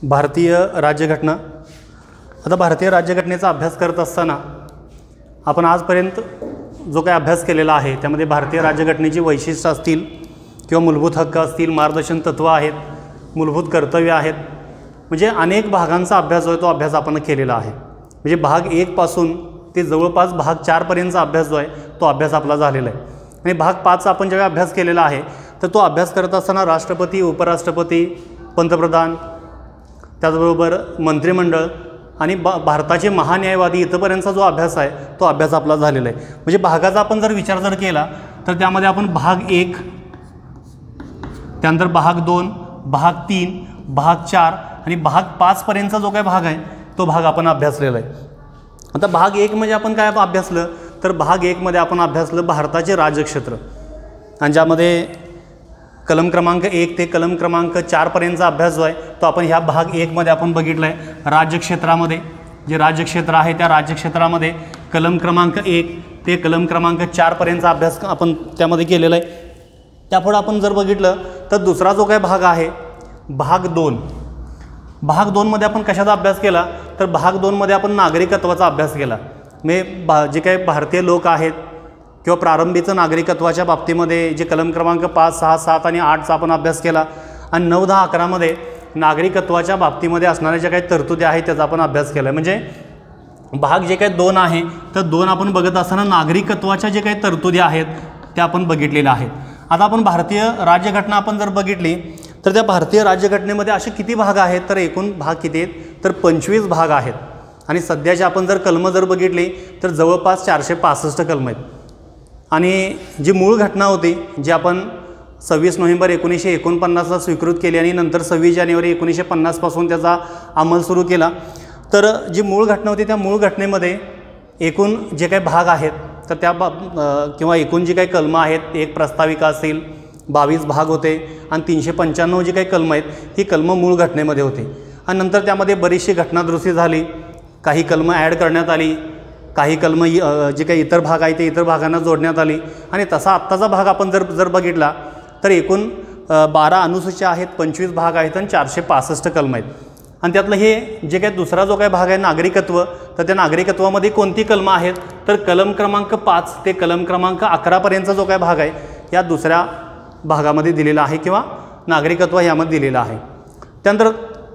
भारतीय राज्यघटना। आता भारतीय राज्यघटनेचा अभ्यास करत असताना आपण आजपर्यंत जो काही अभ्यास केलेला आहे त्यामध्ये भारतीय राज्यघटनेची वैशिष्ट्ये असतील किंवा मूलभूत हक्क असतील, मार्गदर्शन तत्व आहेत, मूलभूत कर्तव्य आहेत, म्हणजे अनेक भागांचा अभ्यास जो आहे तो अभ्यास आपण केलेला आहे। म्हणजे भाग 1 पासून ते जवळपास भाग 4 पर्यंतचा अभ्यास जो आहे तो अभ्यास आपला झालेला आहे। आणि भाग 5 चा आपण जेव्हा अभ्यास केलेला आहे तर तो अभ्यास करत असताना राष्ट्रपती, उपराष्ट्रपती, पंतप्रधान, त्याचबरोबर मंत्रिमंडळ आणि भारताचे महान्यायवादी इथपर्यंतचा जो अभ्यास आहे तो अभ्यास आपला झालेला आहे। म्हणजे भागाचा आपण जर विचार केला तर त्यामध्ये आपण भाग 1, त्यानंतर भाग 2, भाग 3, भाग 4 आणि भाग 5 पर्यंतचा जो काही भाग आहे तो भाग आपण अभ्यासलेला आहे। आता भाग 1 म्हणजे आपण काय अभ्यासलं तर भाग 1 मध्ये आपण अभ्यासलं भारताचे राज्यक्षेत्र, आणि ज्यामध्ये कलम क्रमांक 1 ते कलम क्रमांक 4 पर्यंतचा अभ्यास जो आहे तो आपण ह्या भाग 1 मध्ये आपण बघितला आहे। राज्यक्षेत्रामध्ये जे राज्यक्षेत्र आहे त्या राज्यक्षेत्रामध्ये कलम क्रमांक 1 ते कलम क्रमांक 4 पर्यंतचा अभ्यास आपण त्यामध्ये केलेला आहे। त्यापुढे आपण जर बघितलं तर दुसरा जो काही भाग आहे भाग 2, भाग 2 मध्ये आपण कशाचा अभ्यास केला तर भाग 2 मध्ये आपण नागरिकत्वाचा अभ्यास केला। म्हणजे जे काही भारतीय लोक आहेत किंवा प्रारंभीचं नागरिकत्वाच्या बाबतीमध्ये जे कलम क्रमांक 5, 6, 7 आणि 8चा आपण अभ्यास केला, आणि 9, 10, 11 मध्ये नागरिकत्वाच्या बाबतीमध्ये असणाऱ्या ज्या काही तरतुदी आहेत त्याचा आपण अभ्यास केला। म्हणजे भाग जे काही 2 आहे तर 2 आपण बघत असताना नागरिकत्वाच्या जे काही तरतुदी आहेत त्या आपण बघितलेल्या आहेत। आता आपण भारतीय राज्यघटना आपण जर बघितली तर त्या भारतीय राज्यघटनेमध्ये असे किती भाग आहेत तर एकूण भाग किती आहेत तर 25 भाग आहेत, आणि सध्याचे आपण जर कलमं जर बघितली तर जवळपास 465 कलमं आहेत। आणि जी मूळ घटना होती जी आपण 26 नोव्हेंबर 1949ला स्वीकृत केली आणि नंतर 26 जानेवारी 1950 पासून त्याचा अंमल सुरू केला, तर जी मूळ घटना होती त्या मूळ घटनेमध्ये एकूण जे काही भाग आहेत तर त्या किंवा एकूण जी काही कलमं आहेत, एक प्रस्ताविका असेल, 22 भाग होते, आणि 395 जी काही कलमं आहेत ही कलमं मूळ घटनेमध्ये होती। आणि नंतर त्यामध्ये बरीचशी घटनादुरुस्ती झाली, काही कलमं ॲड करण्यात आली, काही कलमं जे काही इतर भाग आहे ते इतर भागांना जोडण्यात आली, आणि तसा आत्ताचा भाग आपण जर बघितला तर एकूण 12 अनुसूच्या आहेत, 25 भाग आहेत आणि 465 कलमं आहेत। आणि त्यातलं हे जे काही दुसरा जो काही भाग आहे नागरिकत्व, तर त्या नागरिकत्वामध्ये कोणती कलमं आहेत तर कलम क्रमांक 5 ते कलम क्रमांक 11 पर्यंतचा जो काही भाग आहे या दुसऱ्या भागामध्ये दिलेला आहे किंवा नागरिकत्व यामध्ये दिलेला आहे। त्यानंतर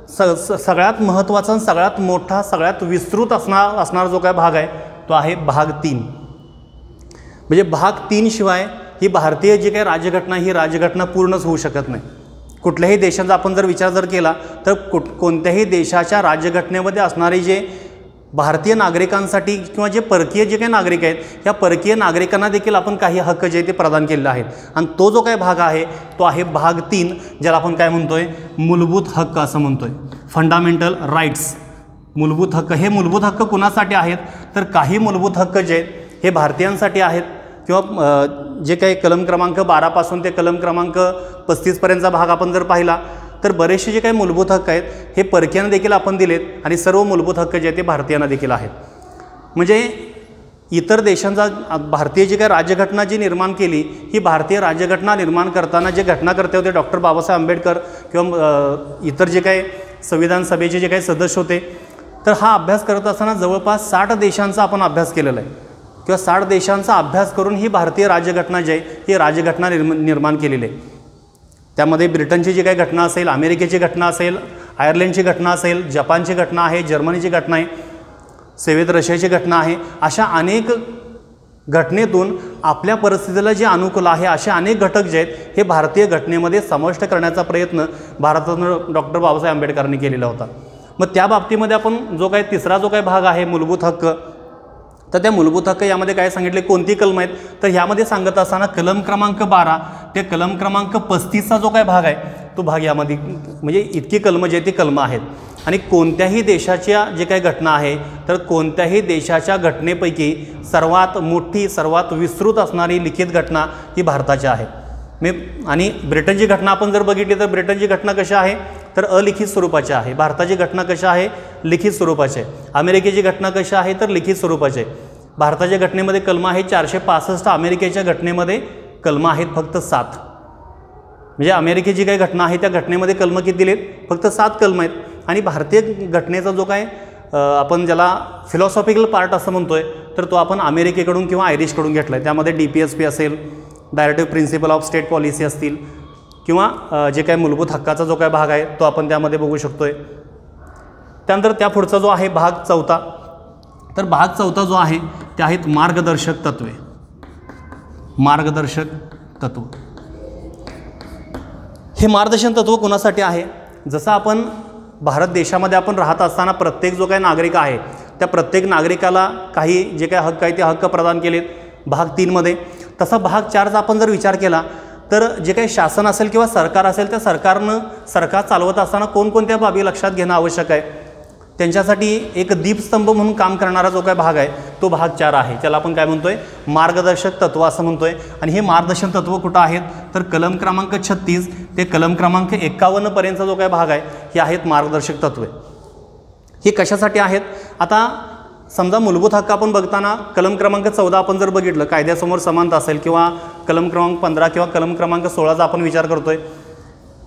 सगळ्यात महत्त्वाचा आणि सगळ्यात मोठा, सगळ्यात विस्तृत असणारा जो काही भाग आहे तो आहे भाग 3। म्हणजे भाग 3 शिवाय ही भारतीय जी काही राज्यघटना ही राज्यघटना पूर्णच होऊ शकत नाही। कुठल्याही देशाचा आपण जर विचार केला तर कोणत्याही देशाच्या राज्यघटनेमध्ये असणारे जे भारतीय नागरिकांसाठी किंवा जे परकीय जे काही नागरिक आहेत ह्या परकीय नागरिकांना देखील आपण काही हक्क जे ते प्रदान केलेले आहेत, आणि तो जो काही भाग आहे तो आहे भाग 3, ज्याला आपण काय म्हणतोय मूलभूत हक्क असं म्हणतोय, फंडामेंटल राईट्स। मूलभूत हक्क हे मूलभूत हक्क कुणासाठी आहेत तर काही मूलभूत हक्क जे आहेत हे भारतीयांसाठी आहेत, किंवा जे काही कलम क्रमांक 12 पासून ते कलम क्रमांक 35 पर्यंतचा भाग आपण जर पाहिला तर बरेचसे जे काही मूलभूत हक्क आहेत हे परकीयांना देखील आपण दिलेत, आणि सर्व मूलभूत हक्क जे आहेत ते भारतीयांना देखील आहेत। म्हणजे इतर देशांचा भारतीय जी काही राज्यघटना जी निर्माण केली ही भारतीय राज्यघटना निर्माण करताना जे घटनाकर्ते होते डॉक्टर बाबासाहेब आंबेडकर किंवा इतर जे काही संविधान सभेचे जे काही सदस्य होते, तर हा अभ्यास करत असताना जवळपास 60 देशांचा आपण अभ्यास केलेला आहे, किंवा 60 देशांचा अभ्यास करून ही भारतीय राज्यघटना जी आहे ही राज्यघटना निर्माण केलेली आहे। त्यामध्ये ब्रिटनची जी काही घटना असेल, अमेरिकेची घटना असेल, आयर्लंडची घटना असेल, जपानची घटना आहे, जर्मनीची घटना आहे, सोव्हिएत रशियाची घटना आहे, अशा अनेक घटनेतून आपल्या परिस्थितीला जे अनुकूल आहे असे अनेक घटक जे आहेत हे भारतीय घटनेमध्ये समाविष्ट करण्याचा प्रयत्न भारतातून डॉक्टर बाबासाहेब आंबेडकरांनी केलेला होता। मग त्या बाबतीमध्ये आपण जो काही तिसरा जो काही भाग आहे मूलभूत हक्क, तर त्या मूलभूत हक्क यामध्ये काय सांगितले, कोणती कलम आहेत तर ह्यामध्ये सांगत असताना कलम क्रमांक 12 ते कलम क्रमांक 35चा जो काय भाग आहे तो भाग यामध्ये, म्हणजे इतकी कलमं जे ती कलमं आहेत, आणि कोणत्याही देशाच्या जे काही घटना आहे तर कोणत्याही देशाच्या घटनेपैकी सर्वात मोठी, सर्वात विस्तृत असणारी लिखित घटना ही भारताची आहे। आणि ब्रिटनची घटना आपण जर बघितली तर ब्रिटनची घटना कशी आहे तर अलिखित स्वरूपाची आहे, भारताची घटना कशी आहे लिखित स्वरूपाची आहे, अमेरिकेची घटना कशी आहे तर लिखित स्वरूपाची आहे। भारताच्या घटनेमध्ये कलमं आहे 465, अमेरिकेच्या घटनेमध्ये कलमं आहेत फक्त 7। म्हणजे अमेरिकेची काही घटना आहे त्या घटनेमध्ये कलमं किती दिलेत फक्त 7 कलमं आहेत, आणि भारतीय घटनेचा जो काय आपण ज्याला फिलॉसॉफिकल पार्ट असं म्हणतोय, तर तो आपण अमेरिकेकडून किंवा आयरिशकडून घेतला आहे. त्यामध्ये DPSP असेल, directive principle of state policy असतील, किंवा जे काय मूलभूत हक्काचा जो काय भाग आहे तो आपण त्यामध्ये बघू शकतोय. त्यानंतर त्या पुढचा जो आहे भाग 4, तर भाग 4 जो आहे ते आहेत मार्गदर्शक तत्वे. मार्गदर्शक तत्व हे मार्गदर्शन तत्व कोणासाठी आहे? जसं आपण भारत देशामध्ये आपण राहत असताना प्रत्येक जो काही नागरिक आहे त्या प्रत्येक नागरिकाला काही जे काही हक्क आहे ते हक्क प्रदान केलेत भाग 3 मध्ये. तसा भाग 4चा आपण जर विचार केला तर जे काही शासन असेल किंवा सरकार असेल त्या सरकार चालवत असताना कोणकोणत्या बाबी लक्षात घेणं आवश्यक आहे, त्यांच्यासाठी एक दीपस्तंभ म्हणून काम करणारा जो काय भाग आहे तो भाग 4 आहे. त्याला आपण काय म्हणतोय? मार्गदर्शक तत्व असं म्हणतोय. आणि हे मार्गदर्शक तत्व कुठं आहेत? तर कलम क्रमांक 36 ते कलम क्रमांक 51 पर्यंतचा जो काय भाग आहे हे आहेत मार्गदर्शक तत्वे. हे कशासाठी आहेत? आता समजा मूलभूत हक्क आपण बघताना कलम क्रमांक 14 आपण जर बघितलं, कायद्यासमोर समानता असेल, किंवा कलम क्रमांक 15 किंवा कलम क्रमांक 16चा आपण विचार करतोय.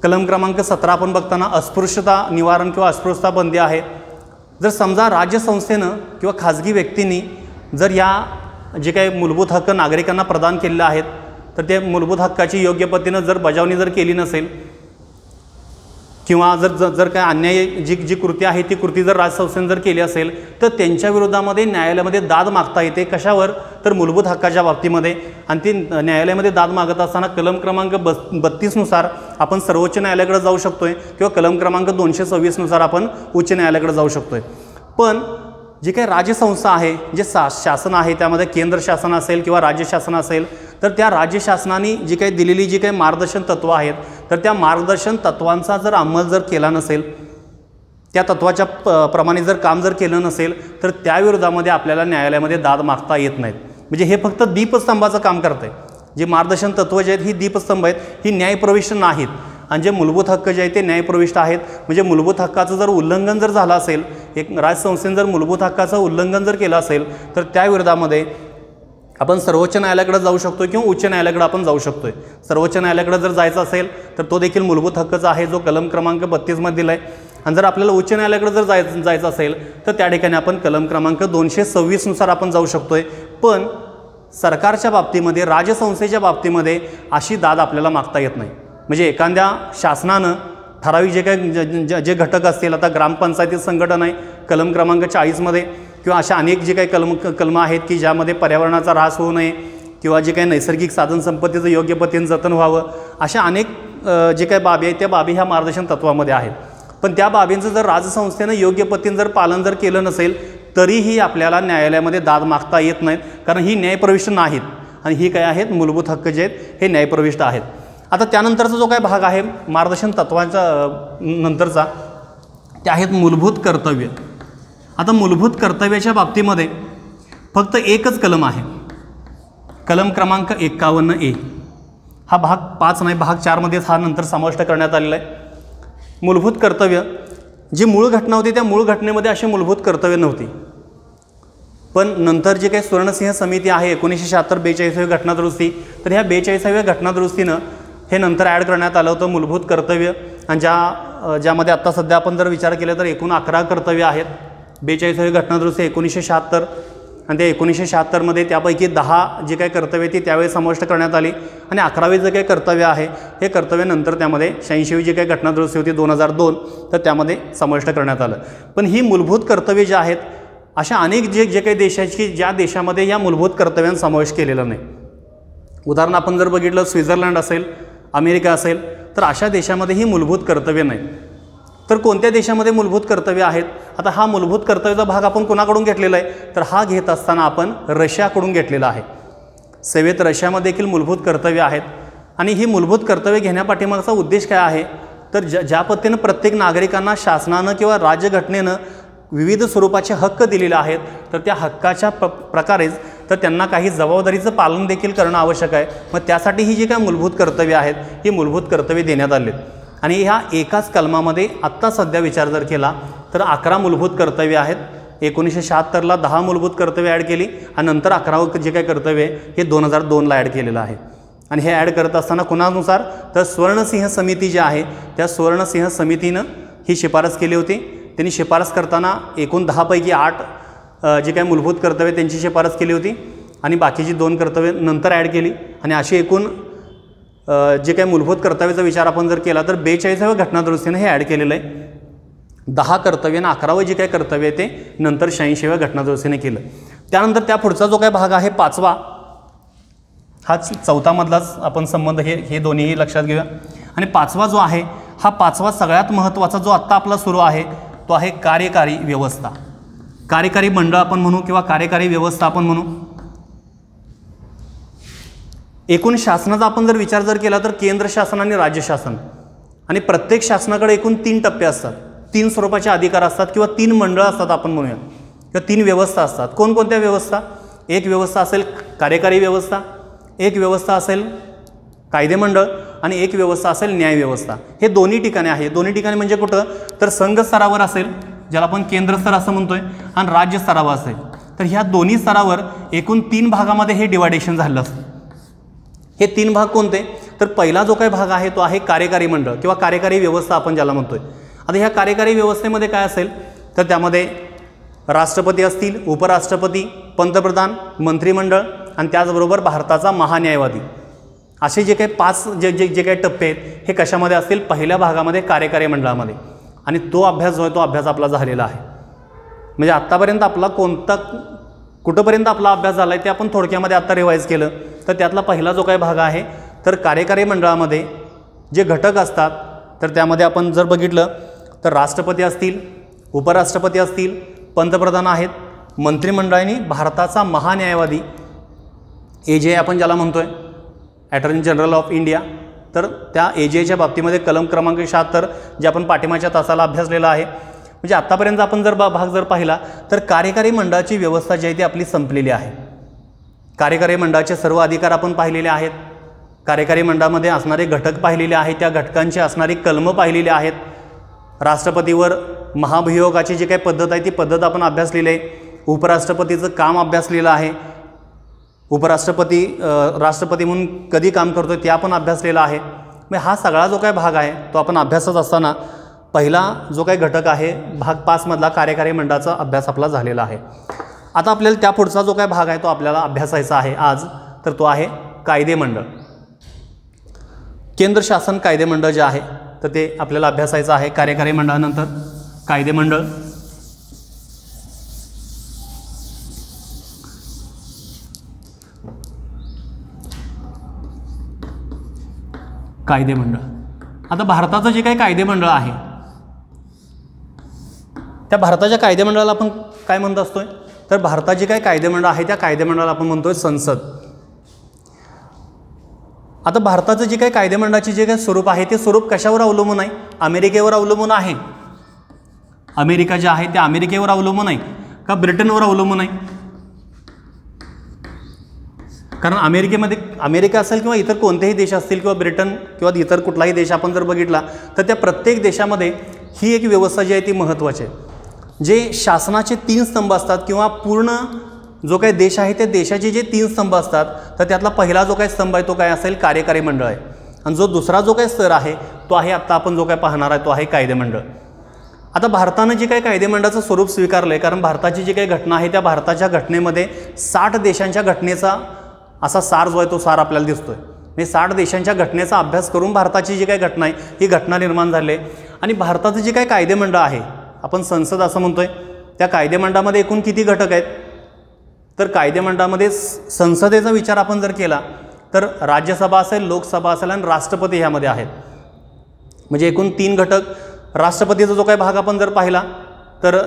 कलम क्रमांक 17 आपण बघताना अस्पृश्यता निवारण किंवा अस्पृश्यता बंदी आहे. जर समजा राज्यसंस्थेनं किंवा खाजगी व्यक्तींनी जर या जे काही मूलभूत हक्क नागरिकांना प्रदान केलेले आहेत तर ते मूलभूत हक्काची योग्य पद्धतीनं जर बजावणी जर केली नसेल, किंवा जर काय अन्याय जी कृती आहे ती कृती जर राज्यसंस्थेने जर केली असेल तर त्यांच्या विरोधामध्ये न्यायालयामध्ये दाद मागता येते. कशावर? तर मूलभूत हक्काच्या बाबतीमध्ये. आणि ती न्यायालयामध्ये दाद मागत असताना कलम क्रमांक 32नुसार आपण सर्वोच्च न्यायालयाकडे जाऊ शकतोय, किंवा कलम क्रमांक 226नुसार आपण उच्च न्यायालयाकडे जाऊ शकतोय. पण जी काही राज्यसंस्था आहे, जे शासन आहे, त्यामध्ये केंद्र शासन असेल किंवा राज्य शासन असेल, तर त्या राज्य शासनाने जी काही दिलेली जी काही मार्गदर्शन तत्व आहेत तर त्या मार्गदर्शन तत्वांचा जर अंमल जर केला नसेल, त्या तत्वाच्या प्रमाणे जर काम जर केलं नसेल तर त्या विरोधामध्ये आपल्याला न्यायालयामध्ये दाद मागता येत नाहीत. म्हणजे हे फक्त दीपस्तंभाचं काम करतंय. जे मार्गदर्शन तत्व जे आहेत ही दीपस्तंभ आहेत, ही न्यायप्रविष्ट नाहीत. आणि जे मूलभूत हक्क जे आहेत ते न्यायप्रविष्ट आहेत. म्हणजे मूलभूत हक्काचं जर उल्लंघन जर झालं असेल, एक राज्यसंस्थेने जर मूलभूत हक्काचं उल्लंघन जर केलं असेल तर त्या विरोधामध्ये आपण सर्वोच्च न्यायालयाकडे जाऊ शकतो किंवा उच्च न्यायालयाकडे आपण जाऊ शकतोय. सर्वोच्च न्यायालयाकडे जर जायचं असेल तर तो देखील मूलभूत हक्काचा आहे जो कलम क्रमांक 32 मध्ये दिला आहे. आणि जर आपल्याला उच्च न्यायालयाकडे जर जायचं असेल तर त्या ठिकाणी आपण कलम क्रमांक 226नुसार आपण जाऊ शकतोय. पण सरकारच्या बाबतीमध्ये, राजसंस्थेच्या बाबतीमध्ये अशी दाद आपल्याला मागता येत नाही. म्हणजे एखाद्या शासनानं ठराविक जे काही जे घटक असतील, आता ग्रामपंचायती संघटना आहे कलम क्रमांक 40 मध्ये, किंवा अशा अनेक जे काही कलमं आहेत की ज्यामध्ये पर्यावरणाचा ऱ्हास होऊ नये किंवा जे काही नैसर्गिक साधनसंपत्तीचं योग्य पद्धतीने जतन व्हावं, अशा अनेक जे काही बाबी आहेत त्या बाबी ह्या मार्गदर्शन तत्वामध्ये आहेत. पण त्या बाबींचं जर राजसंस्थेनं योग्य पद्धतीने जर पालन जर केलं नसेल तरीही आपल्याला न्यायालयामध्ये दाद मागता येत नाहीत, कारण ही न्यायप्रविष्ट नाहीत. आणि ही काय आहेत? मूलभूत हक्क जे आहेत हे न्यायप्रविष्ट आहेत. आता त्यानंतरचा जो काही भाग आहे मार्गदर्शन तत्वांचा नंतरचा, ते आहेत मूलभूत कर्तव्य. आता मूलभूत कर्तव्याच्या बाबतीमध्ये फक्त एकच कलम आहे, कलम क्रमांक 51A. हा भाग 5 नाही, भाग 4 मध्येच हा नंतर समाविष्ट करण्यात आलेला आहे. मूलभूत कर्तव्य जी मूळ घटना होती त्या मूळ घटनेमध्ये अशी मूलभूत कर्तव्य नव्हती. पण नंतर जे काही सुवर्णसिंह समिती आहे 1976 42वी घटनादुरुस्ती, तर ह्या 42व्या घटनादुरुस्तीनं हे नंतर ॲड करण्यात आलं होतं मूलभूत कर्तव्य. आणि ज्यामध्ये आत्ता सध्या आपण जर विचार केला तर एकूण 11 कर्तव्य आहेत. 42वी घटनादुरुस्ती 1976, आणि त्या 1976 मध्ये त्यापैकी 10 जे काही कर्तव्य ती त्यावेळी समाविष्ट करण्यात आली. आणि 11वे जे काही कर्तव्य आहे हे कर्तव्य नंतर त्यामध्ये 86वी जी काही घटनादुरुस्ती होती 2002 तर त्यामध्ये समाविष्ट करण्यात आलं. पण ही मूलभूत कर्तव्ये जी आहेत अशा अनेक जे काही देशाची ज्या देशामध्ये या मूलभूत कर्तव्यांचा समावेश केलेला नाही. उदाहरण आपण जर बघितलं स्वित्झर्लंड असेल, अमेरिका असेल, तर अशा देशामध्ये ही मूलभूत कर्तव्य नाही. तर कोणत्या देशामध्ये मूलभूत कर्तव्य आहेत? आता हा मूलभूत कर्तव्याचा भाग आपण कोणाकडून घेतलेला आहे? तर हा घेत असताना आपण रशियाकडून घेतलेला आहे. सेवेत रशियामध्ये देखील मूलभूत कर्तव्य आहेत. आणि ही मूलभूत कर्तव्य घेण्यापाठीमागचा उद्देश काय आहे? तर ज्या पद्धतीनं प्रत्येक नागरिकांना शासनानं किंवा राज्यघटनेनं विविध स्वरूपाचे हक्क दिलेले आहेत, तर त्या हक्काच्या प्रकारेच तर त्यांना काही जबाबदारीचं पालन देखील करणं आवश्यक आहे. मग त्यासाठी ही जी काही मूलभूत कर्तव्य आहेत ही मूलभूत कर्तव्य देण्यात आली. आणि ह्या एकाच कलमामध्ये आत्ता सध्या विचार जर केला तर 11 मूलभूत कर्तव्य आहेत. 1976ला 10 मूलभूत कर्तव्य ॲड केली आणि नंतर 11वं जे काही कर्तव्य आहे हे 2002ला ॲड केलेलं आहे. आणि हे ॲड करत असताना कुणानुसार? तर सुवर्णसिंह समिती जी आहे त्या सुवर्णसिंह समितीनं ही शिफारस केली होती. त्यांनी शिफारस करताना एकूण 10 पैकी 8 जे काही मूलभूत कर्तव्ये त्यांची शिफारस केली होती आणि बाकीची 2 कर्तव्ये नंतर ॲड केली. आणि अशी एकूण जे काही मूलभूत कर्तव्याचा विचार आपण जर केला तर 42व्या घटनादुरुस्तीने हे ॲड केलेलं आहे. 10 कर्तव्य आणि 11वं जे काही कर्तव्य आहे ते नंतर 86व्या घटनादुरुस्तीने केलं. त्यानंतर त्या पुढचा जो काही भाग आहे 5वा, हा 4थामधलाच आपण संबंध हे दोन्हीही लक्षात घेऊया. आणि 5वा जो आहे हा 5वा सगळ्यात महत्त्वाचा जो आत्ता आपला सुरू आहे तो आहे कार्यकारी व्यवस्था. कार्यकारी मंडळ आपण म्हणू किंवा कार्यकारी व्यवस्था आपण म्हणू. एकूण शासनाचा आपण जर विचार जर केला तर केंद्र शासन आणि राज्य शासन, आणि प्रत्येक शासनाकडे एकूण 3 टप्पे असतात, 3 स्वरूपाचे अधिकार असतात किंवा 3 मंडळं असतात आपण म्हणूया, किंवा 3 व्यवस्था असतात. कोणकोणत्या व्यवस्था? एक व्यवस्था असेल कार्यकारी व्यवस्था, एक व्यवस्था असेल कायदेमंडळ आणि एक व्यवस्था असेल न्यायव्यवस्था. हे दोन्ही ठिकाणी आहे. दोन्ही ठिकाणी म्हणजे कुठं? तर संघ स्तरावर असेल, ज्याला आपण केंद्र स्तर असं म्हणतोय, आणि राज्य स्तरावर असेल. तर ह्या दोन्ही स्तरावर एकूण 3 भागामध्ये हे डिवायडेशन झालं असतं. हे 3 भाग कोणते? तर पहिला जो काही भाग आहे तो आहे कार्यकारी मंडळ किंवा कार्यकारी व्यवस्था आपण ज्याला म्हणतोय. आता ह्या कार्यकारी व्यवस्थेमध्ये काय असेल तर त्यामध्ये राष्ट्रपती असतील, उपराष्ट्रपती, पंतप्रधान, मंत्रिमंडळ आणि त्याचबरोबर भारताचा महान्यायवादी, असे जे काही 5 जे काही टप्पे आहेत हे कशामध्ये असतील? पहिल्या भागामध्ये कार्यकारी मंडळामध्ये. आणि तो अभ्यास जो आहे तो अभ्यास आपला झालेला आहे. म्हणजे आत्तापर्यंत आपला कुठंपर्यंत आपला अभ्यास झाला आहे ते आपण थोडक्यामध्ये आत्ता रिवाईज केलं. तर त्यातला पहिला जो काही भाग आहे तर कार्यकारी मंडळामध्ये जे घटक असतात तर त्यामध्ये आपण जर बघितलं तर राष्ट्रपती असतील, उपराष्ट्रपती असतील, पंतप्रधान आहेत, मंत्रिमंडळ आणि भारताचा महान्यायवादी AJ आपण ज्याला म्हणतोय, अटॉर्नी जनरल ऑफ इंडिया. तर त्या AJच्या बाबतीमध्ये कलम क्रमांक 76 जे आपण पाठिंबाच्या तासाला अभ्यासलेला आहे. म्हणजे आत्तापर्यंत आपण जर भाग जर पाहिला तर कार्यकारी मंडळाची व्यवस्था जी आहे ती आपली संपलेली आहे. कार्यकारी मंडळाचे सर्व अधिकार आपण पाहिलेले आहेत. कार्यकारी मंडळामध्ये असणारे घटक पाहिलेले आहेत, त्या घटकांची असणारी कलमं पाहिलेली आहेत. राष्ट्रपतीवर महाभियोगाची जी काही पद्धत आहे ती पद्धत आपण अभ्यासलेली आहे. उपराष्ट्रपतीचं काम अभ्यासलेलं आहे. राष्ट्रपती म्हणून कधी काम करतो ते आपण अभ्यासलेला आहे. मग हा सगळा जो काही भाग आहे तो आपण अभ्यासत असताना पहिला जो काही घटक आहे भाग 5 मधला कार्यकारी मंडळाचा अभ्यास आपला झालेला आहे. आता आपल्याला त्या पुढचा जो काही भाग आहे तो आपल्याला अभ्यासायचा आहे आज, तर तो आहे कायदेमंडळ. केंद्र शासन कायदेमंडळ जे आहे तर ते आपल्याला अभ्यासायचं आहे. कार्यकारी मंडळानंतर कायदेमंडळ. कायदेमंडळ. आता भारताचं जे काही कायदेमंडळ आहे त्या भारताच्या कायदेमंडळाला आपण काय म्हणत असतोय तर भारताचे काही कायदेमंडळ आहे त्या कायदेमंडळाला आपण म्हणतोय संसद. आता भारताचं जे काही कायदेमंडळाचे जे काही स्वरूप आहे ते स्वरूप कशावर अवलंबून आहे? अमेरिकेवर अवलंबून आहे. अमेरिका जे आहे त्या अमेरिकेवर अवलंबून आहे का ब्रिटनवर अवलंबून आहे? कारण अमेरिका असेल किंवा इतर कोणतेही देश असतील किंवा ब्रिटन किंवा इतर कुठलाही देश आपण जर बघितला तर त्या प्रत्येक देशामध्ये ही एक व्यवस्था जी आहे ती महत्त्वाची आहे. जे शासनाचे 3 स्तंभ असतात किंवा पूर्ण जो काही देश आहे त्या देशाचे जे 3 स्तंभ असतात तर त्यातला पहिला जो काही स्तंभ आहे तो काय असेल? कार्यकारी मंडळ आहे. आणि जो दुसरा जो काही स्तर आहे तो आहे आत्ता आपण जो काय पाहणार आहे तो आहे कायदेमंडळ. आता भारतानं जे काही कायदेमंडळाचं स्वरूप स्वीकारलं आहे, कारण भारताची जी काही घटना आहे त्या भारताच्या घटनेमध्ये 60 देशांच्या घटनेचा असा सार जो आहे तो सार आपल्याला दिसतोय. म्हणजे 60 देशांच्या घटनेचा अभ्यास करून भारताची जी काही घटना आहे ही घटना निर्माण झाली आहे. आणि भारताचं जे काही कायदेमंडळ आहे आपण संसद असं म्हणतोय, त्या कायदेमंडळामध्ये एकूण किती घटक आहेत? तर कायदेमंडळामध्ये संसदेचा विचार आपण जर केला तर राज्यसभा असेल, लोकसभा असेल आणि राष्ट्रपती ह्यामध्ये आहेत. म्हणजे एकूण 3 घटक. राष्ट्रपतीचा जो काही भाग आपण जर पाहिला तर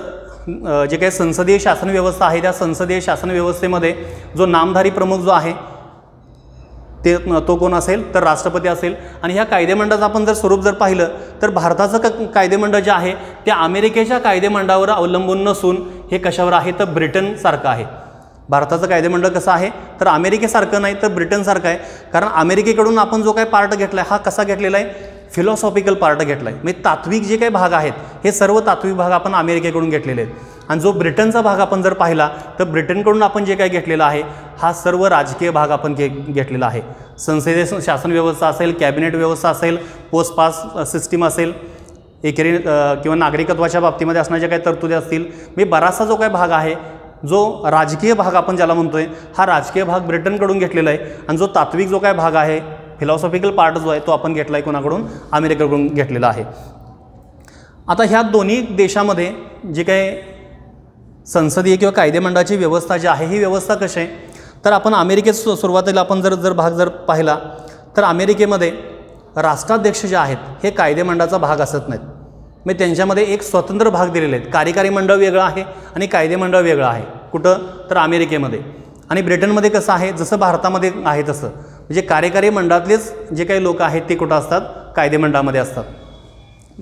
जे काही संसदीय शासन व्यवस्था आहे त्या संसदीय शासन व्यवस्थेमध्ये जो नामधारी प्रमुख जो आहे तो कोण असेल तर राष्ट्रपती असेल. आणि ह्या कायदेमंडळाचं आपण जर स्वरूप जर पाहिलं तर भारताचं कायदेमंडळ जे आहे त्या अमेरिकेच्या कायदेमंडळावर अवलंबून नसून हे कशावर आहे तर ब्रिटनसारखं आहे. भारताचं कायदेमंडळ कसं आहे तर अमेरिकेसारखं नाही तर ब्रिटनसारखं आहे. कारण अमेरिकेकडून आपण जो काही पार्ट घेतला आहे हा कसा घेतलेला आहे? फिलॉसॉफिकल पार्ट घेतला आहे. म्हणजे तात्विक जे काही भाग आहेत हे सर्व तात्विक भाग आपण अमेरिकेकडून घेतलेले आहेत. आणि जो ब्रिटनचा भाग आपण जर पाहिला तर ब्रिटनकडून आपण जे काही घेतलेला आहे हा सर्व राजकीय भाग आपण घेतलेला आहे. संसदीय शासन व्यवस्था असेल, कॅबिनेट व्यवस्था असेल, पोस्ट पास सिस्टीम असेल, एकेरी किंवा नागरिकत्वाच्या बाबतीमध्ये असणाऱ्या ज्या काही तरतुदी असतील, मी बराचसा जो काही भाग आहे, जो राजकीय भाग आपण ज्याला म्हणतोय, हा राजकीय भाग ब्रिटनकडून घेतलेला आहे आणि जो तात्विक जो काय भाग आहे, फिलॉसॉफिकल पार्ट जो आहे तो आपण घेतला आहे कोणाकडून, अमेरिकेकडून घेतलेला आहे. आता ह्या दोन्ही देशामध्ये जे काही संसदीय किंवा कायदेमंडळाची व्यवस्था जी आहे, ही व्यवस्था कशी आहे, तर आपण अमेरिकेत सुरुवातीला आपण जर भाग जर पाहिला तर अमेरिकेमध्ये राष्ट्राध्यक्ष जे आहेत हे कायदेमंडळाचा भाग असत नाहीत. मग त्यांच्यामध्ये एक स्वतंत्र भाग दिलेले आहेत. कार्यकारी मंडळ वेगळं आहे आणि कायदेमंडळ वेगळं आहे. कुठं, तर अमेरिकेमध्ये. आणि ब्रिटनमध्ये कसं आहे, जसं भारतामध्ये आहे तसं, म्हणजे कार्यकारी मंडळातलेच जे काही लोक आहेत ते कुठं असतात, कायदेमंडळामध्ये असतात.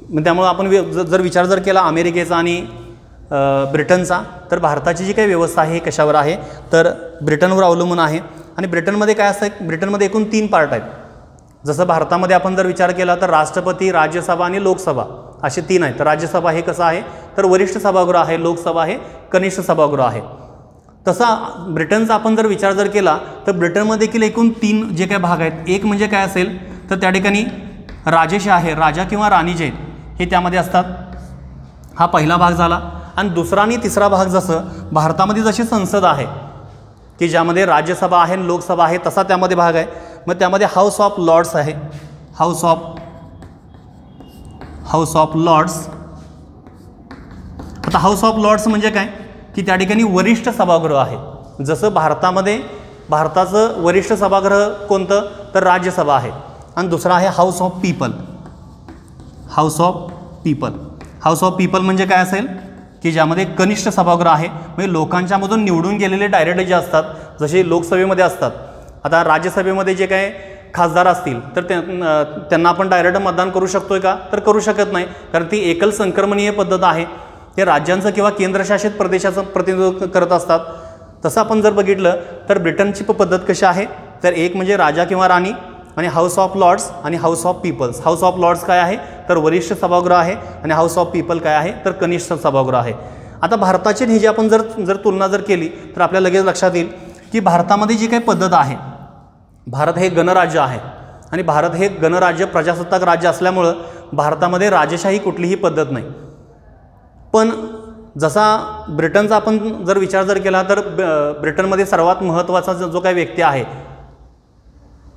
मग त्यामुळं आपण जर विचार जर केला अमेरिकेचा आणि ब्रिटनचा, तर भारताची जी काही व्यवस्था आहे हे कशावर आहे, तर ब्रिटनवर अवलंबून आहे. आणि ब्रिटनमध्ये काय असतं, ब्रिटनमध्ये एकूण 3 पार्ट आहेत. जसं भारतामध्ये आपण जर विचार केला तर राष्ट्रपती, राज्यसभा आणि लोकसभा असे 3 आहेत. तर राज्यसभा हे कसं आहे, तर वरिष्ठ सभागृह आहे, लोकसभा हे कनिष्ठ सभागृह आहे. तसा ब्रिटनचा आपण जर विचार जर केला तर ब्रिटनमध्ये देखील एकूण 3 जे काही भाग आहेत. एक म्हणजे काय असेल, तर त्या ठिकाणी राजेश आहे, राजा किंवा राणी जे आहेत हे त्यामध्ये असतात. हा पहिला भाग झाला. आणि दुसरा आणि तिसरा भाग जसं भारतामध्ये जशी संसद आहे की ज्यामध्ये राज्यसभा आहे, लोकसभा आहे, तसा त्यामध्ये भाग आहे. मग त्यामध्ये हाऊस ऑफ लॉर्ड्स आहे, हाऊस ऑफ लॉर्ड्स. आता हाऊस ऑफ लॉर्ड्स म्हणजे काय, की त्या ठिकाणी वरिष्ठ सभागृह आहे. जसं भारतामध्ये भारताचं वरिष्ठ सभागृह कोणतं, तर राज्यसभा आहे. आणि दुसरा आहे house of people. House of people म्हणजे काय असेल, की ज्यामध्ये कनिष्ठ सभागृह आहे, म्हणजे लोकांच्यामधून निवडून गेलेले डायरेक्ट जे असतात, जसे लोकसभेमध्ये असतात. आता राज्यसभेमध्ये जे काही खासदार असतील तर त्यांना आपण डायरेक्ट मतदान करू शकतोय का, तर करू शकत नाही, कारण ती एकल संक्रमणीय पद्धत आहे. ते राज्यांचं किंवा केंद्रशासित प्रदेशाचं प्रतिनिधित्व करत असतात. तसं आपण जर बघितलं तर ब्रिटनची पद्धत कशी आहे, तर एक म्हणजे राजा किंवा राणी आणि हाऊस ऑफ लॉर्ड्स आणि House of Peoples. House of Lords काय आहे, तर वरिष्ठ सभागृह आहे आणि हाऊस ऑफ पीपल काय आहे, तर कनिष्ठ सभागृह आहे. आता भारताची ही जी आपण जर तुलना जर केली तर आपल्याला लगेच लक्षात येईल की भारतामध्ये जी काही पद्धत आहे, भारत हे गणराज्य आहे आणि भारत हे गणराज्य प्रजासत्ताक राज्य असल्यामुळं भारतामध्ये राजेशाही कुठलीही पद्धत नाही. पण जसा ब्रिटनचा आपण जर विचार जर केला तर ब्रिटनमध्ये सर्वात महत्त्वाचा जो काही व्यक्ती आहे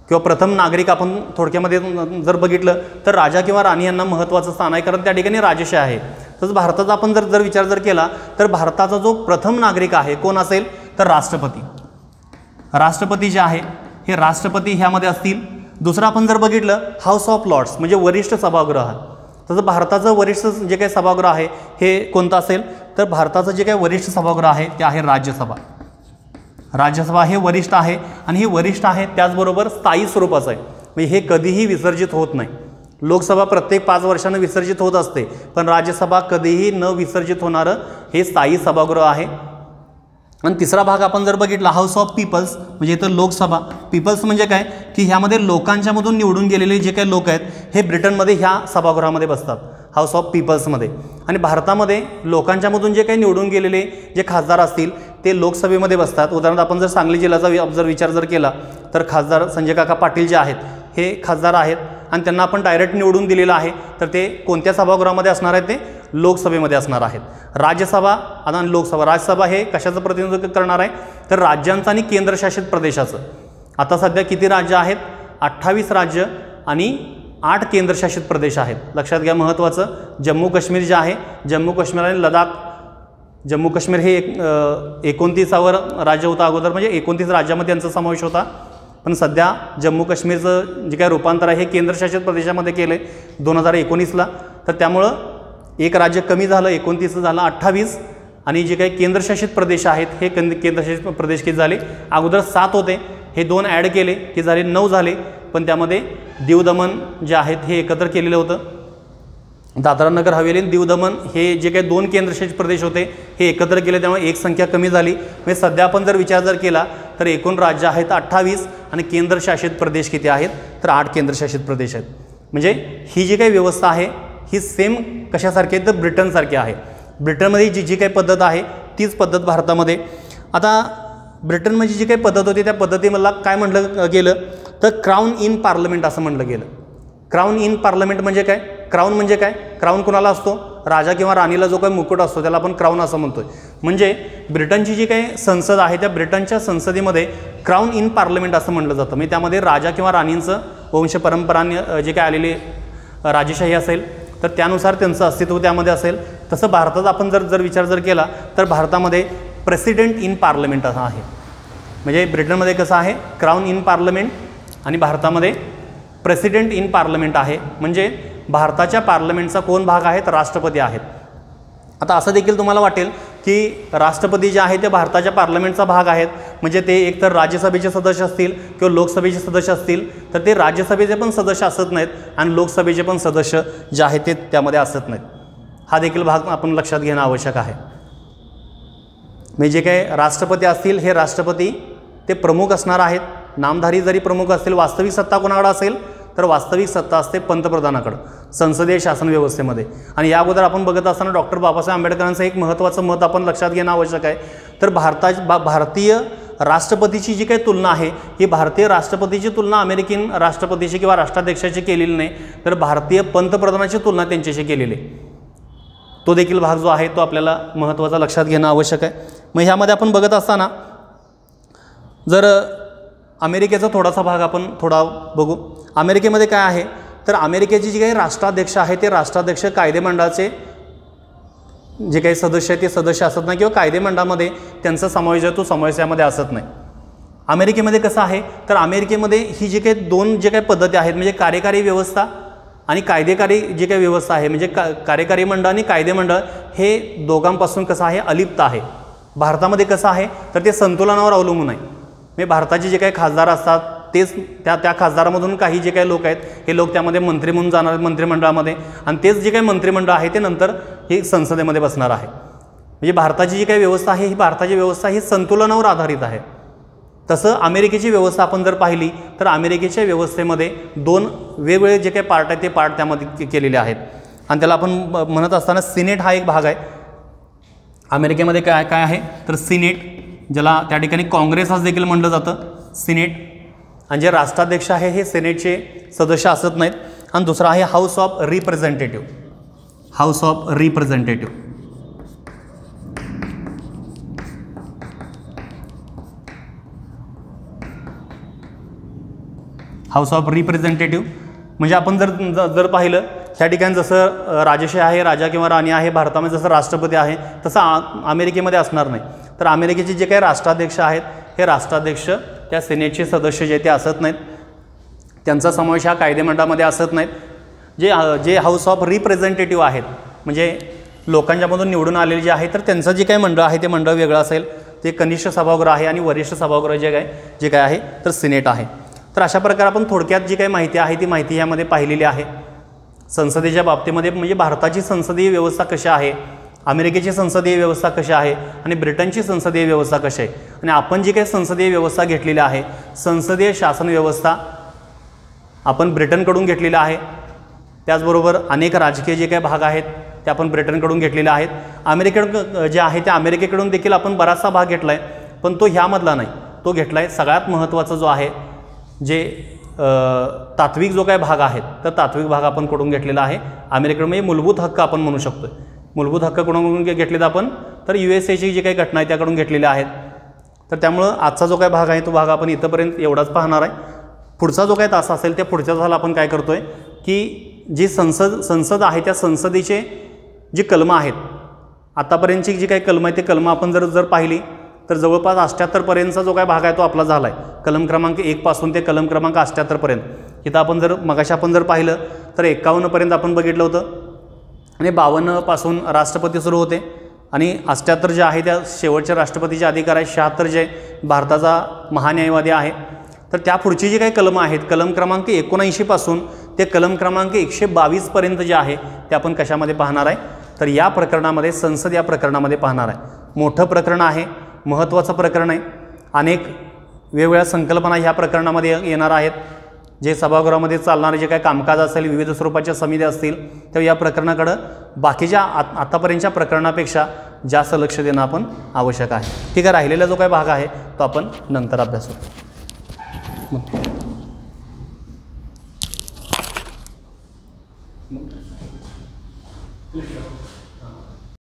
किंवा प्रथम नागरिक आपण थोडक्यामध्ये जर बघितलं तर राजा किंवा राणी यांना महत्त्वाचं स्थान आहे, कारण त्या ठिकाणी राजेशाही आहे. तसंच भारताचा आपण जर विचार जर केला तर भारताचा जो प्रथम नागरिक आहे कोण असेल, तर राष्ट्रपती. राष्ट्रपती जे आहे हे राष्ट्रपती ह्यामध्ये असतील. दुसरं आपण जर बघितलं हाऊस ऑफ लॉर्ड्स म्हणजे वरिष्ठ सभागृह. तसं भारताचं वरिष्ठ जे काही सभागृह आहे हे कोणतं असेल, तर भारताचं जे काही वरिष्ठ सभागृह आहे ते आहे राज्यसभा. राज्यसभा हे वरिष्ठ आहे आणि हे वरिष्ठ आहे त्याचबरोबर स्थायी स्वरूपाचं आहे, म्हणजे हे कधीही विसर्जित होत नाही. लोकसभा प्रत्येक 5 वर्षांना विसर्जित होत असते, पण राज्यसभा कधीही न विसर्जित होणारं हे स्थायी सभागृह आहे. आणि तिसरा भाग आपण जर बघितला हाऊस ऑफ पीपल्स म्हणजे इथं लोकसभा. पीपल्स म्हणजे काय, की ह्यामध्ये लोकांच्यामधून निवडून गेलेले जे काही लोक आहेत हे ब्रिटनमध्ये ह्या सभागृहामध्ये बसतात, हाऊस ऑफ पीपल्समध्ये. आणि भारतामध्ये लोकांच्यामधून जे काही निवडून गेलेले जे खासदार असतील ते लोकसभेमध्ये बसतात. उदाहरणार्थ आपण जर सांगली जिल्ह्याचा जर विचार जर केला तर खासदार संजय काका पाटील जे आहेत हे खासदार आहेत आणि त्यांना आपण डायरेक्ट निवडून दिलेलं आहे, तर ते कोणत्या सभागृहामध्ये असणार आहेत, ते लोकसभेमध्ये असणार आहेत. राज्यसभा आणि लोकसभा. राज्यसभा हे कशाचं प्रतिनिधित्व करणार आहे, तर राज्यांचं आणि केंद्रशासित प्रदेशाचं. आता सध्या किती राज्य आहेत, 28 राज्य आणि 8 केंद्रशासित प्रदेश आहेत. लक्षात घ्या महत्त्वाचं, जम्मू काश्मीर जे आहे, जम्मू काश्मीर आणि लडाख. जम्मू काश्मीर हे 29वर राज्य होतं अगोदर, म्हणजे 29 राज्यामध्ये यांचा समावेश होता. पण सध्या जम्मू काश्मीरचं जे काही रूपांतर आहे हे केंद्रशासित प्रदेशामध्ये केलं आहे 2019ला. तर त्यामुळं एक राज्य कमी झालं, 29 झालं 28. आणि जे काही केंद्रशासित प्रदेश आहेत हे केंद्रशासित प्रदेश किती झाले, अगोदर 7 होते, हे 2 ॲड केले की झाले 9 झाले. पण त्यामध्ये दीव दमन जे आहेत हे एकत्र केलेलं होतं. दादरा नगर हवेली आणि दीव दमन हे जे काही 2 केंद्रशासित प्रदेश होते हे एकत्र केले, त्यामुळे एक संख्या कमी झाली. म्हणजे सध्या आपण जर विचार जर केला तर एकूण राज्य आहेत 28 आणि केंद्रशासित प्रदेश किती आहेत, तर 8 केंद्रशासित प्रदेश आहेत. म्हणजे ही जी काही व्यवस्था आहे ही सेम कशासारखी आहे, तर ब्रिटनसारखी आहे. ब्रिटनमध्ये जी काही पद्धत आहे तीच पद्धत भारतामध्ये. आता ब्रिटनमध्ये जी काही पद्धत होती त्या पद्धतीमधला काय म्हटलं गेलं, तर क्राऊन इन पार्लमेंट असं म्हटलं गेलं. क्राऊन इन पार्लमेंट म्हणजे काय, क्राऊन म्हणजे काय? क्राऊन कोणाला असतो? राजा किंवा राणीला जो काही मुकुट असतो त्याला आपण क्राऊन असं म्हणतोय. म्हणजे ब्रिटनची जी काही संसद आहे त्या ब्रिटनच्या संसदेमध्ये क्राऊन इन पार्लमेंट असं म्हटलं जातं. म्हणजे त्यामध्ये राजा किंवा राणींचं वंश परंपराने जे काय आलेली राजेशाही असेल तर त्यानुसार त्यांचं अस्तित्व त्यामध्ये असेल. तसं भारतात आपण जर विचार केला तर भारतामध्ये प्रेसिडेंट इन पार्लमेंट असं आहे. म्हणजे ब्रिटनमध्ये कसं आहे? क्राऊन इन पार्लमेंट आणि भारतामध्ये प्रेसिडेंट इन पार्लमेंट आहे. म्हणजे भारताच्या पार्लमेंटचा कोण भाग आहेत? राष्ट्रपती आहेत. आता असं देखील तुम्हाला वाटेल की राष्ट्रपती जे आहे ते भारताच्या पार्लमेंटचा भाग आहेत, म्हणजे ते एकतर राज्यसभेचे सदस्य असतील किंवा लोकसभेचे सदस्य असतील, तर ते राज्यसभेचे पण सदस्य असत नाहीत आणि लोकसभेचे पण सदस्य जे आहेत ते त्यामध्ये असत नाहीत. हा देखील भाग आपण लक्षात घेणं आवश्यक आहे. म्हणजे जे काही राष्ट्रपती असतील हे राष्ट्रपती ते प्रमुख असणार आहेत. नामधारी जरी प्रमुख असतील, वास्तविक सत्ता कोणाकडे असेल तर वास्तविक सत्ता असते पंतप्रधानाकडं संसदीय शासन व्यवस्थेमध्ये. आणि या अगोदर आपण बघत असताना डॉक्टर बाबासाहेब आंबेडकरांचं एक महत्त्वाचं मत आपण लक्षात घेणं आवश्यक आहे. तर भारतीय राष्ट्रपतीची जी काही तुलना आहे ही भारतीय राष्ट्रपतीची तुलना अमेरिकन राष्ट्रपतीशी किंवा राष्ट्राध्यक्षाची केलेली नाही, तर भारतीय पंतप्रधानाची तुलना त्यांच्याशी केलेली आहे. तो देखील भाग जो आहे तो आपल्याला महत्त्वाचा लक्षात घेणं आवश्यक आहे. मग ह्यामध्ये आपण बघत असताना जर अमेरिकेचा थोडासा भाग आपण थोडा बघू. अमेरिकेमध्ये काय आहे तर अमेरिकेचे जे काही राष्ट्राध्यक्ष आहे ते राष्ट्राध्यक्ष कायदेमंडळाचे जे काही सदस्य आहेत ते सदस्य असत नाही किंवा कायदेमंडळामध्ये त्यांचा समावेश आहे तो समावेश यामध्ये असत नाही. अमेरिकेमध्ये कसं आहे तर अमेरिकेमध्ये ही जी काही दोन जे काही पद्धती आहेत म्हणजे कार्यकारी व्यवस्था आणि कायदेकारी जी काही व्यवस्था आहे म्हणजे कार्यकारी मंडळ आणि कायदेमंडळ हे दोघांपासून कसं आहे अलिप्त आहे. भारतामध्ये कसं आहे तर ते संतुलनावर अवलंबून आहे. म्हणजे भारताचे जे काही खासदार असतात तेच त्या खासदारामधून काही जे काही लोक आहेत हे लोक त्यामध्ये मंत्री म्हणून जाणार आहेत मंत्रिमंडळामध्ये आणि तेच जे काही मंत्रिमंडळ आहे ते नंतर हे संसदेमध्ये बसणार आहे. म्हणजे भारताची जी काही व्यवस्था आहे ही भारताची व्यवस्था ही संतुलनावर आधारित आहे. तसं अमेरिकेची व्यवस्था आपण जर पाहिली तर अमेरिकेच्या व्यवस्थेमध्ये दोन वेगवेगळे जे काही पार्ट आहेत ते पार्ट त्यामध्ये केलेले आहेत आणि त्याला आपण म्हणत असताना सिनेट हा एक भाग आहे. अमेरिकेमध्ये काय काय आहे तर सिनेट, ज्याला त्या ठिकाणी काँग्रेस असं देखील म्हटलं जातं, सिनेट. आणि जे राष्ट्राध्यक्ष आहे हे सेनेटचे सदस्य असत नाहीत. आणि दुसरा आहे house of representative. House of representative house of representative म्हणजे आपण जर पाहिलं त्या ठिकाणी जसं राजेशाही आहे, राजा किंवा राणी आहे, भारतामध्ये जसं राष्ट्रपती आहे तसं अमेरिकेमध्ये असणार नाही. तर अमेरिकेचे जे काही राष्ट्राध्यक्ष आहेत हे राष्ट्राध्यक्ष त्या सेनेटचे सदस्य जे ते असत नाहीत, त्यांचा समावेश हा कायदेमंडळामध्ये असत नाहीत. जे हाऊस ऑफ रिप्रेझेंटेटिव्ह आहेत म्हणजे लोकांच्यामधून निवडून आलेले जे आहे तर त्यांचं जे काही मंडळ आहे ते मंडळ वेगळं असेल. ते कनिष्ठ सभागृह आहे आणि वरिष्ठ सभागृह जे काय आहे तर सिनेट आहे. तर अशा प्रकारे आपण थोडक्यात जी काही माहिती आहे ती माहिती यामध्ये पाहिलेली आहे. संसदेच्या बाबतीमध्ये म्हणजे भारताची संसदीय व्यवस्था कशी आहे, अमेरिकेची संसदीय व्यवस्था कशी आहे आणि ब्रिटनची संसदीय व्यवस्था कशी आहे. आणि आपण जी काही संसदीय व्यवस्था घेतलेली आहे संसदीय शासन व्यवस्था आपण ब्रिटनकडून घेतलेलं आहे. त्याचबरोबर अनेक राजकीय जे काही भाग आहेत ते आपण ब्रिटनकडून घेतलेले आहेत. अमेरिकेकडून जे आहे त्या अमेरिकेकडून देखील आपण बराचसा भाग घेतला आहे, पण तो ह्यामधला नाही, तो घेतला आहे सगळ्यात महत्त्वाचा जो आहे जे तात्विक जो काही भाग आहेत तर तात्विक भाग आपण कडून घेतलेला आहे अमेरिकेकडून. म्हणजे मूलभूत हक्क आपण म्हणू शकतो. मूलभूत हक्क कोणाकडून घेतलेत आपण तर USA जी काही घटना आहे त्याकडून घेतलेल्या आहेत. तर त्यामुळं आजचा जो काही भाग आहे तो भाग आपण इथंपर्यंत एवढाच पाहणार आहे. पुढचा जो काही तास असेल त्या पुढच्या तासाला आपण काय करतो आहे की जी संसद आहे त्या संसदेचे जी कलमं आहेत आतापर्यंतची जी काही कलमं आहे ते कलमं आपण जर पाहिली तर जवळपास 78पर्यंतचा जो काय भाग आहे तो आपला झाला आहे. कलम क्रमांक 1 पासून ते कलम क्रमांक 78पर्यंत. इथं आपण मगाशी आपण पाहिलं तर 51पर्यंत आपण बघितलं होतं आणि 52 पासून राष्ट्रपती सुरू होते आणि 78 जे आहे त्या शेवटच्या राष्ट्रपतीचे अधिकार आहे. 76 जे भारताचा महान्यायवादी आहे. तर त्या पुढची जी काही कलमं आहेत कलम क्रमांक 79 पासून ते कलम क्रमांक 122पर्यंत जे आहे ते आपण कशामध्ये पाहणार आहे तर या प्रकरणामध्ये संसद या प्रकरणामध्ये पाहणार आहे. मोठं प्रकरण आहे, महत्त्वाचं प्रकरण आहे. अनेक वेगवेगळ्या संकल्पना ह्या प्रकरणामध्ये येणार आहेत. जे सभागृहामध्ये चालणारे जे काही कामकाज असेल, विविध स्वरूपाच्या समित्या असतील, तर या प्रकरणाकडं बाकीच्या आतापर्यंतच्या प्रकरणापेक्षा जास्त लक्ष देणं आपण आवश्यक आहे. ठीक आहे, राहिलेला जो काही भाग आहे तो आपण नंतर अभ्यासू. क्लिक करा. हां.